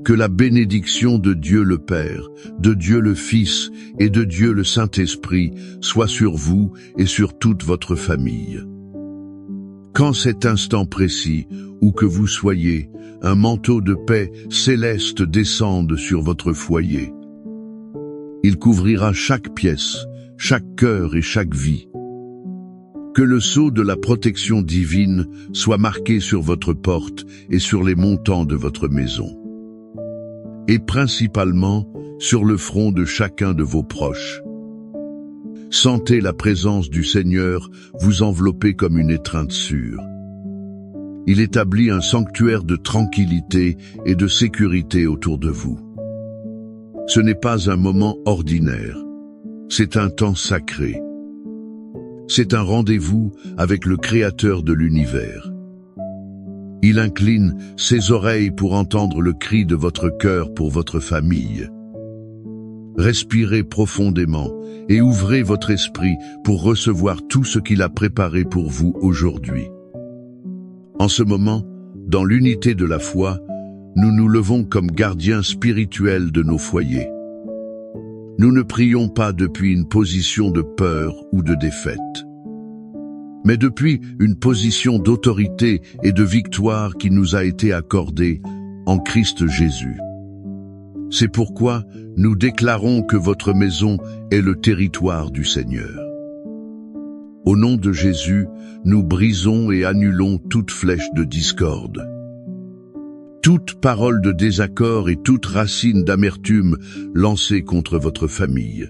Que la bénédiction de Dieu le Père, de Dieu le Fils et de Dieu le Saint-Esprit soit sur vous et sur toute votre famille. Qu'en cet instant précis, où que vous soyez, un manteau de paix céleste descende sur votre foyer. Il couvrira chaque pièce, chaque cœur et chaque vie. Que le sceau de la protection divine soit marqué sur votre porte et sur les montants de votre maison. Et principalement sur le front de chacun de vos proches. Sentez la présence du Seigneur vous envelopper comme une étreinte sûre. Il établit un sanctuaire de tranquillité et de sécurité autour de vous. Ce n'est pas un moment ordinaire, c'est un temps sacré. C'est un rendez-vous avec le Créateur de l'univers. Il incline ses oreilles pour entendre le cri de votre cœur pour votre famille. Respirez profondément et ouvrez votre esprit pour recevoir tout ce qu'il a préparé pour vous aujourd'hui. En ce moment, dans l'unité de la foi, nous nous levons comme gardiens spirituels de nos foyers. Nous ne prions pas depuis une position de peur ou de défaite, mais depuis une position d'autorité et de victoire qui nous a été accordée en Christ Jésus. C'est pourquoi nous déclarons que votre maison est le territoire du Seigneur. Au nom de Jésus, nous brisons et annulons toute flèche de discorde. Toute parole de désaccord et toute racine d'amertume lancée contre votre famille.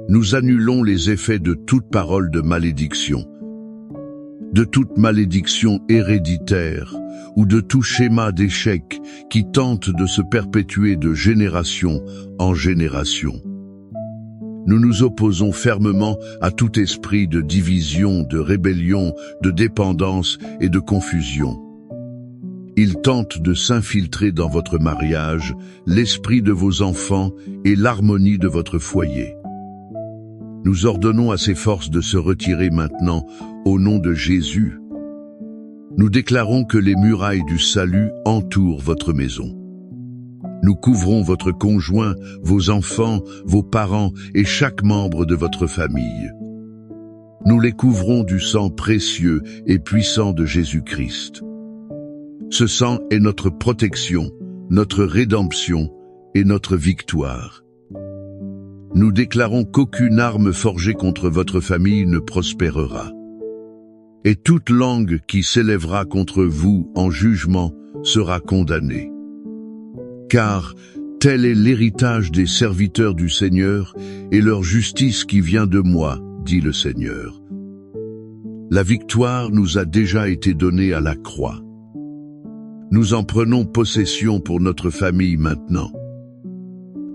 Nous annulons les effets de toute parole de malédiction, de toute malédiction héréditaire ou de tout schéma d'échec qui tente de se perpétuer de génération en génération. Nous nous opposons fermement à tout esprit de division, de rébellion, de dépendance et de confusion. Il tente de s'infiltrer dans votre mariage, l'esprit de vos enfants et l'harmonie de votre foyer. Nous ordonnons à ces forces de se retirer maintenant au nom de Jésus. Nous déclarons que les murailles du salut entourent votre maison. Nous couvrons votre conjoint, vos enfants, vos parents et chaque membre de votre famille. Nous les couvrons du sang précieux et puissant de Jésus-Christ. Ce sang est notre protection, notre rédemption et notre victoire. Nous déclarons qu'aucune arme forgée contre votre famille ne prospérera. Et toute langue qui s'élèvera contre vous en jugement sera condamnée. Car tel est l'héritage des serviteurs du Seigneur et leur justice qui vient de moi, dit le Seigneur. La victoire nous a déjà été donnée à la croix. Nous en prenons possession pour notre famille maintenant.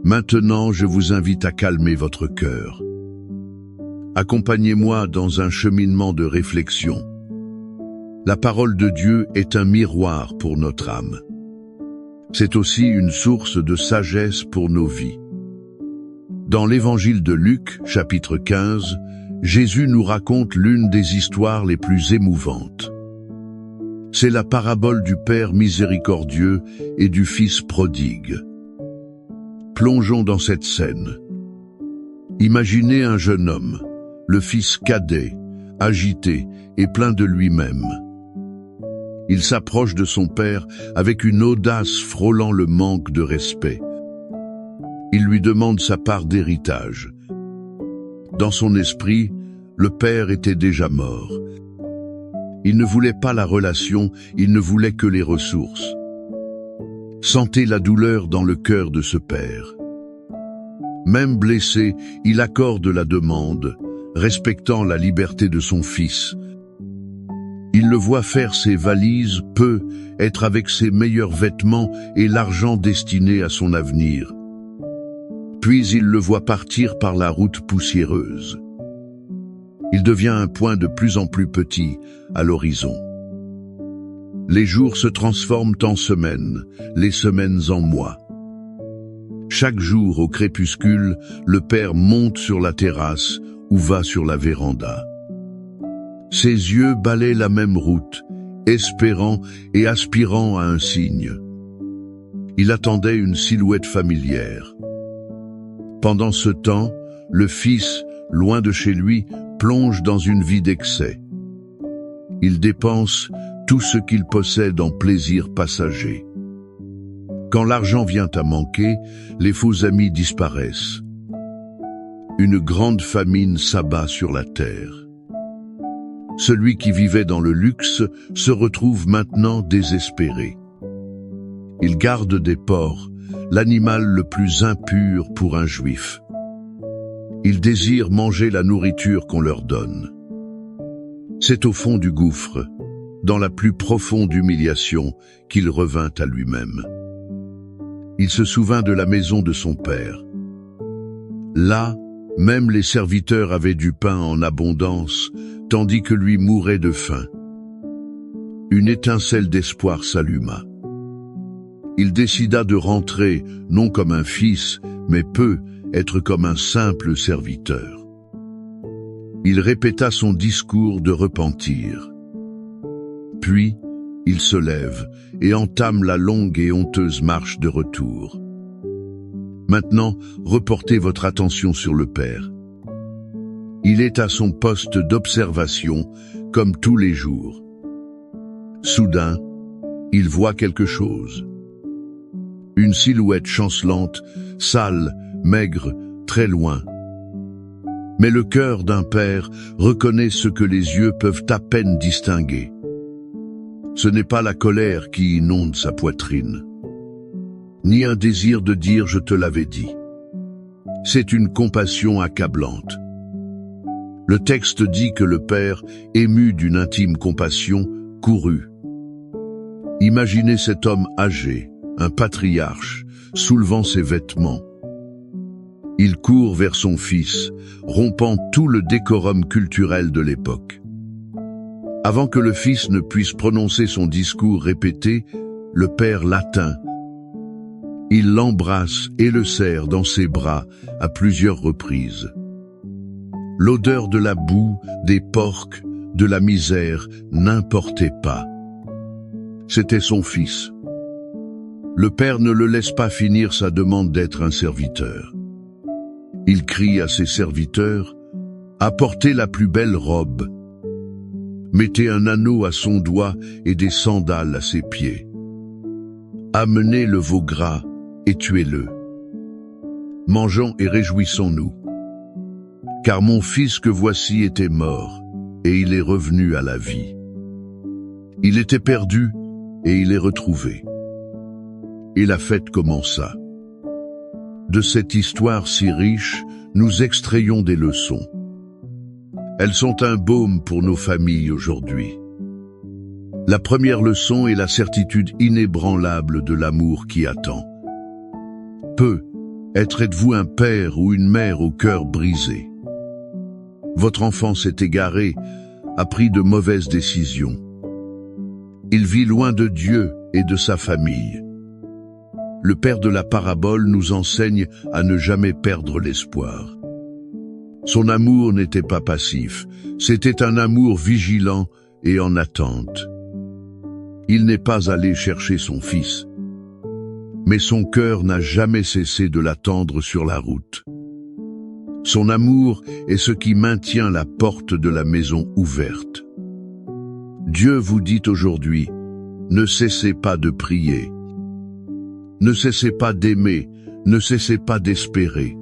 Maintenant, je vous invite à calmer votre cœur. Accompagnez-moi dans un cheminement de réflexion. La parole de Dieu est un miroir pour notre âme. C'est aussi une source de sagesse pour nos vies. Dans l'évangile de Luc, chapitre 15, Jésus nous raconte l'une des histoires les plus émouvantes. C'est la parabole du Père miséricordieux et du Fils prodigue. Plongeons dans cette scène. Imaginez un jeune homme, le fils cadet, agité et plein de lui-même. Il s'approche de son père avec une audace frôlant le manque de respect. Il lui demande sa part d'héritage. Dans son esprit, le père était déjà mort. Il ne voulait pas la relation, il ne voulait que les ressources. Sentez la douleur dans le cœur de ce père. Même blessé, il accorde la demande, respectant la liberté de son fils. Il le voit faire ses valises, être avec ses meilleurs vêtements et l'argent destiné à son avenir. Puis il le voit partir par la route poussiéreuse. Il devient un point de plus en plus petit à l'horizon. Les jours se transforment en semaines, les semaines en mois. Chaque jour au crépuscule, le père monte sur la terrasse ou va sur la véranda. Ses yeux balaient la même route, espérant et aspirant à un signe. Il attendait une silhouette familière. Pendant ce temps, le fils, loin de chez lui, plonge dans une vie d'excès. Il dépense tout ce qu'il possède en plaisirs passagers. Quand l'argent vient à manquer, les faux amis disparaissent. Une grande famine s'abat sur la terre. Celui qui vivait dans le luxe se retrouve maintenant désespéré. Il garde des porcs, l'animal le plus impur pour un juif. Ils désirent manger la nourriture qu'on leur donne. C'est au fond du gouffre, dans la plus profonde humiliation, qu'il revint à lui-même. Il se souvint de la maison de son père. Là, même les serviteurs avaient du pain en abondance, tandis que lui mourait de faim. Une étincelle d'espoir s'alluma. Il décida de rentrer, non comme un fils, mais être comme un simple serviteur. Il répéta son discours de repentir. Puis, il se lève et entame la longue et honteuse marche de retour. Maintenant, reportez votre attention sur le Père. Il est à son poste d'observation, comme tous les jours. Soudain, il voit quelque chose. Une silhouette chancelante, sale, maigre, très loin. Mais le cœur d'un père reconnaît ce que les yeux peuvent à peine distinguer. Ce n'est pas la colère qui inonde sa poitrine, ni un désir de dire « je te l'avais dit ». C'est une compassion accablante. Le texte dit que le père, ému d'une intime compassion, courut. Imaginez cet homme âgé, un patriarche, soulevant ses vêtements. Il court vers son fils, rompant tout le décorum culturel de l'époque. Avant que le fils ne puisse prononcer son discours répété, le père l'atteint. Il l'embrasse et le serre dans ses bras à plusieurs reprises. L'odeur de la boue, des porcs, de la misère n'importait pas. C'était son fils. Le père ne le laisse pas finir sa demande d'être un serviteur. Il crie à ses serviteurs « Apportez la plus belle robe. Mettez un anneau à son doigt et des sandales à ses pieds. Amenez le veau gras et tuez-le. Mangeons et réjouissons-nous. Car mon fils que voici était mort, et il est revenu à la vie. Il était perdu, et il est retrouvé. » Et la fête commença. De cette histoire si riche, nous extrayons des leçons. Elles sont un baume pour nos familles aujourd'hui. La première leçon est la certitude inébranlable de l'amour qui attend. Êtes-vous un père ou une mère au cœur brisé? Votre enfant s'est égaré, a pris de mauvaises décisions. Il vit loin de Dieu et de sa famille. Le père de la parabole nous enseigne à ne jamais perdre l'espoir. Son amour n'était pas passif, c'était un amour vigilant et en attente. Il n'est pas allé chercher son fils, mais son cœur n'a jamais cessé de l'attendre sur la route. Son amour est ce qui maintient la porte de la maison ouverte. Dieu vous dit aujourd'hui, ne cessez pas de prier. Ne cessez pas d'aimer, ne cessez pas d'espérer.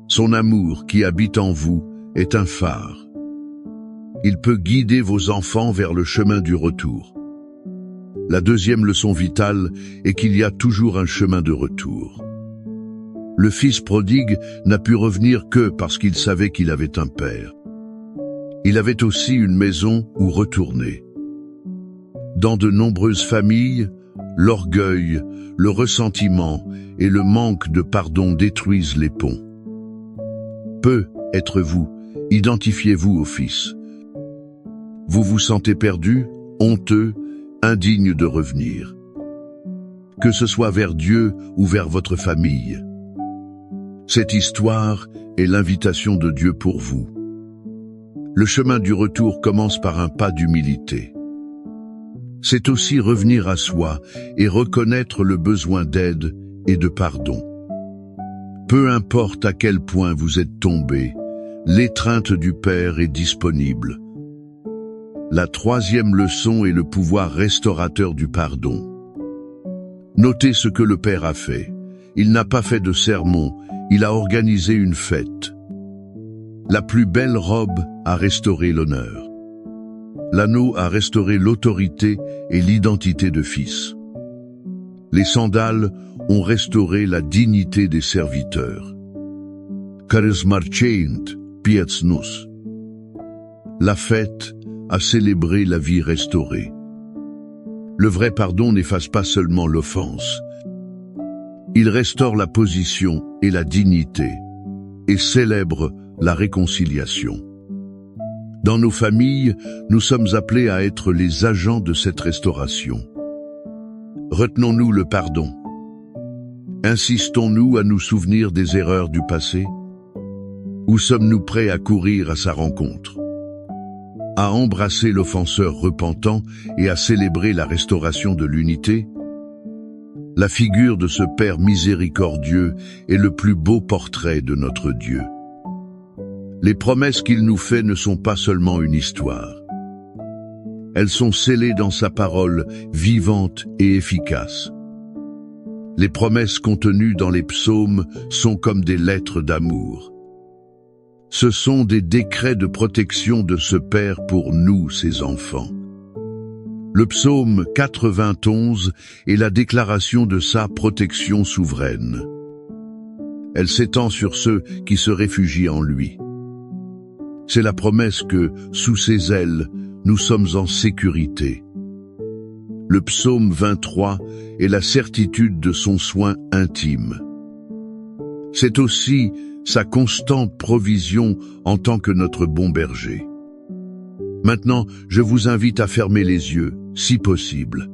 Son amour qui habite en vous est un phare. Il peut guider vos enfants vers le chemin du retour. La deuxième leçon vitale est qu'il y a toujours un chemin de retour. Le fils prodigue n'a pu revenir que parce qu'il savait qu'il avait un père. Il avait aussi une maison où retourner. Dans de nombreuses familles, l'orgueil, le ressentiment et le manque de pardon détruisent les ponts. Êtes-vous, identifiez-vous au Fils. Vous vous sentez perdu, honteux, indigne de revenir. Que ce soit vers Dieu ou vers votre famille. Cette histoire est l'invitation de Dieu pour vous. Le chemin du retour commence par un pas d'humilité. c'est aussi revenir à soi et reconnaître le besoin d'aide et de pardon. Peu importe à quel point vous êtes tombé, l'étreinte du Père est disponible. La troisième leçon est le pouvoir restaurateur du pardon. Notez ce que le Père a fait. Il n'a pas fait de sermon, il a organisé une fête. La plus belle robe a restauré l'honneur. L'anneau a restauré l'autorité et l'identité de fils. Les sandales ont restauré la dignité des serviteurs. Charismarchent pieds nus. La fête a célébré la vie restaurée. Le vrai pardon n'efface pas seulement l'offense. Il restaure la position et la dignité et célèbre la réconciliation. Dans nos familles, nous sommes appelés à être les agents de cette restauration. Retenons-nous le pardon? Insistons-nous à nous souvenir des erreurs du passé? Ou sommes-nous prêts à courir à sa rencontre? À embrasser l'offenseur repentant et à célébrer la restauration de l'unité? La figure de ce Père miséricordieux est le plus beau portrait de notre Dieu. Les promesses qu'il nous fait ne sont pas seulement une histoire. Elles sont scellées dans sa parole vivante et efficace. Les promesses contenues dans les psaumes sont comme des lettres d'amour. Ce sont des décrets de protection de ce Père pour nous, ses enfants. Le psaume 91 est la déclaration de sa protection souveraine. Elle s'étend sur ceux qui se réfugient en lui. C'est la promesse que, sous ses ailes, nous sommes en sécurité. Le psaume 23 est la certitude de son soin intime. C'est aussi sa constante provision en tant que notre bon berger. Maintenant, je vous invite à fermer les yeux, si possible.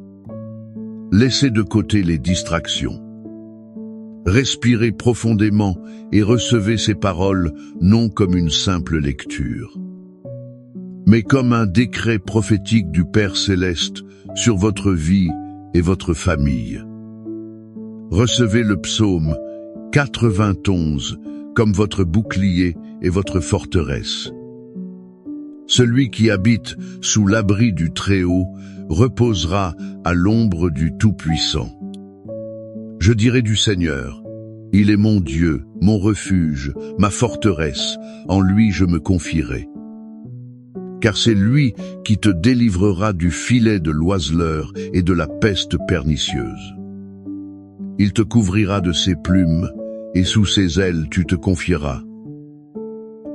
Laissez de côté les distractions. Respirez profondément et recevez ces paroles non comme une simple lecture, mais comme un décret prophétique du Père Céleste sur votre vie et votre famille. Recevez le psaume 91 comme votre bouclier et votre forteresse. Celui qui habite sous l'abri du Très-Haut reposera à l'ombre du Tout-Puissant. Je dirai du Seigneur, il est mon Dieu, mon refuge, ma forteresse, en lui je me confierai. Car c'est lui qui te délivrera du filet de l'oiseleur et de la peste pernicieuse. Il te couvrira de ses plumes, et sous ses ailes tu te confieras.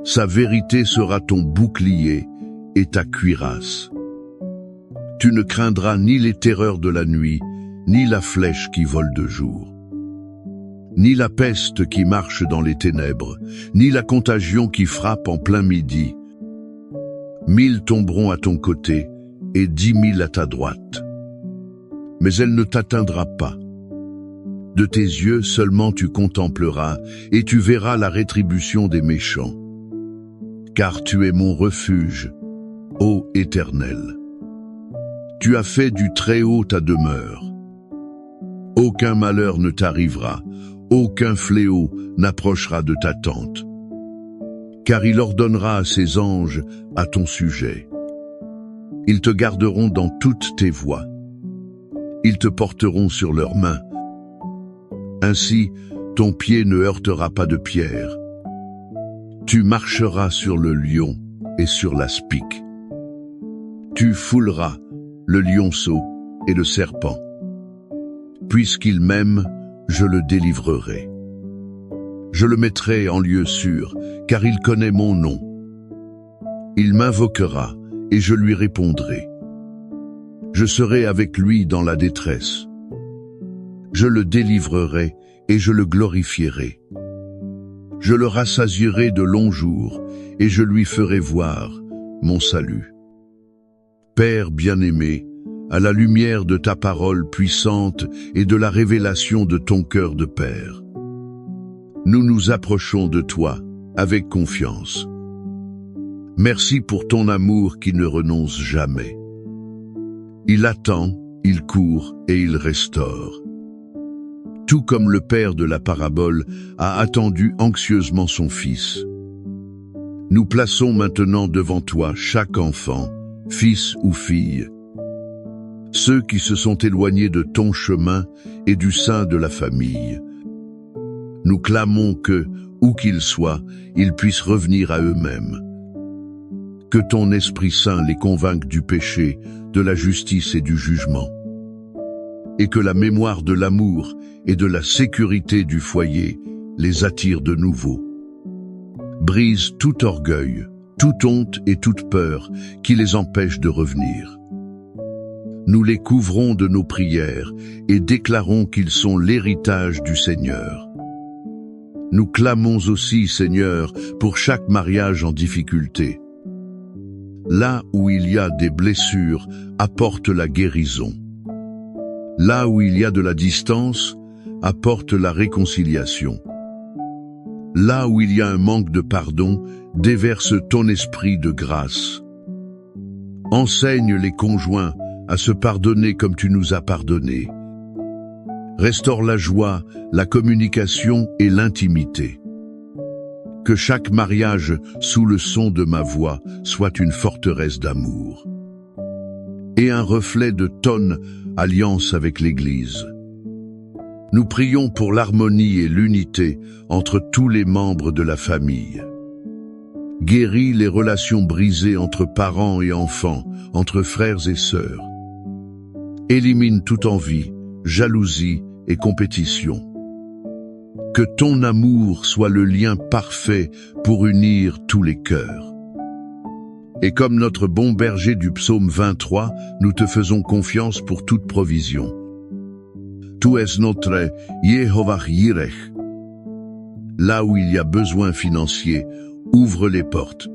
Sa vérité sera ton bouclier et ta cuirasse. Tu ne craindras ni les terreurs de la nuit, ni la flèche qui vole de jour, ni la peste qui marche dans les ténèbres, ni la contagion qui frappe en plein midi. 1000 tomberont à ton côté et 10 000 à ta droite, mais elle ne t'atteindra pas. De tes yeux seulement tu contempleras et tu verras la rétribution des méchants. Car tu es mon refuge, ô Éternel. Tu as fait du Très-Haut ta demeure. Aucun malheur ne t'arrivera, aucun fléau n'approchera de ta tente. Car il ordonnera à ses anges à ton sujet. Ils te garderont dans toutes tes voies. Ils te porteront sur leurs mains. Ainsi, ton pied ne heurtera pas de pierre. Tu marcheras sur le lion et sur l'aspic. Tu fouleras le lionceau et le serpent. Puisqu'il m'aime, je le délivrerai. Je le mettrai en lieu sûr, car il connaît mon nom. Il m'invoquera et je lui répondrai. Je serai avec lui dans la détresse. Je le délivrerai et je le glorifierai. Je le rassasierai de longs jours et je lui ferai voir mon salut. Père bien-aimé, à la lumière de ta parole puissante et de la révélation de ton cœur de Père, nous nous approchons de toi avec confiance. Merci pour ton amour qui ne renonce jamais. Il attend, il court et il restaure. Tout comme le père de la parabole a attendu anxieusement son fils. Nous plaçons maintenant devant toi chaque enfant, fils ou fille, ceux qui se sont éloignés de ton chemin et du sein de la famille. Nous clamons que, où qu'ils soient, ils puissent revenir à eux-mêmes. Que ton Esprit Saint les convainque du péché, de la justice et du jugement. Et que la mémoire de l'amour et de la sécurité du foyer les attire de nouveau. Brise tout orgueil, toute honte et toute peur qui les empêche de revenir. Nous les couvrons de nos prières et déclarons qu'ils sont l'héritage du Seigneur. Nous clamons aussi, Seigneur, pour chaque mariage en difficulté. Là où il y a des blessures, apporte la guérison. Là où il y a de la distance, apporte la réconciliation. Là où il y a un manque de pardon, déverse ton esprit de grâce. Enseigne les conjoints à se pardonner comme tu nous as pardonné. Restaure la joie, la communication et l'intimité. Que chaque mariage, sous le son de ma voix, soit une forteresse d'amour. Et un reflet de ton alliance avec l'Église. Nous prions pour l'harmonie et l'unité entre tous les membres de la famille. Guéris les relations brisées entre parents et enfants, entre frères et sœurs. Élimine toute envie, jalousie et compétition. Que ton amour soit le lien parfait pour unir tous les cœurs. Et comme notre bon berger du psaume 23, nous te faisons confiance pour toute provision. Tu es notre Yehovah Yireh. Là où il y a besoin financier, ouvre les portes.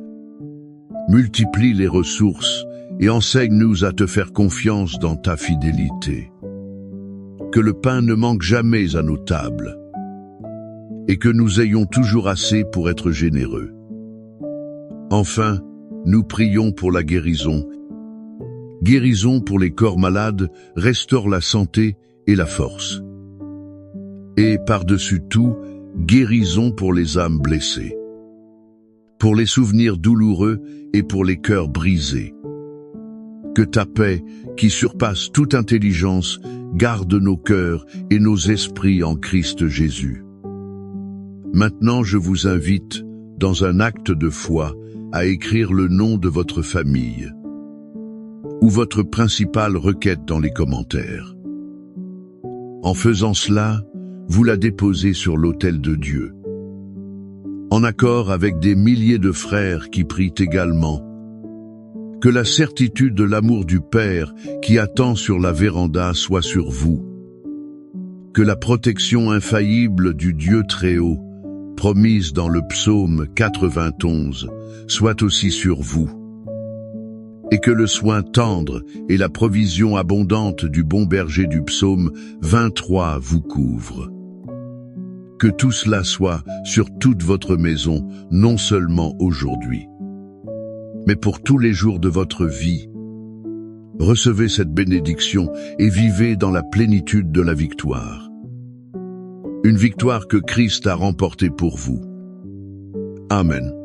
Multiplie les ressources et enseigne-nous à te faire confiance dans ta fidélité. Que le pain ne manque jamais à nos tables et que nous ayons toujours assez pour être généreux. Enfin, nous prions pour la guérison. Guérison pour les corps malades, restaure la santé et la force. Et par-dessus tout, guérison pour les âmes blessées, pour les souvenirs douloureux et pour les cœurs brisés. Que ta paix, qui surpasse toute intelligence, garde nos cœurs et nos esprits en Christ Jésus. Maintenant, je vous invite, dans un acte de foi, à écrire le nom de votre famille ou votre principale requête dans les commentaires. En faisant cela, vous la déposez sur l'autel de Dieu. En accord avec des milliers de frères qui prient également, que la certitude de l'amour du Père qui attend sur la véranda soit sur vous. Que la protection infaillible du Dieu Très-Haut, promise dans le psaume 91, soit aussi sur vous. Et que le soin tendre et la provision abondante du bon berger du psaume 23 vous couvrent. Que tout cela soit sur toute votre maison, non seulement aujourd'hui, mais pour tous les jours de votre vie. Recevez cette bénédiction et vivez dans la plénitude de la victoire. Une victoire que Christ a remportée pour vous. Amen.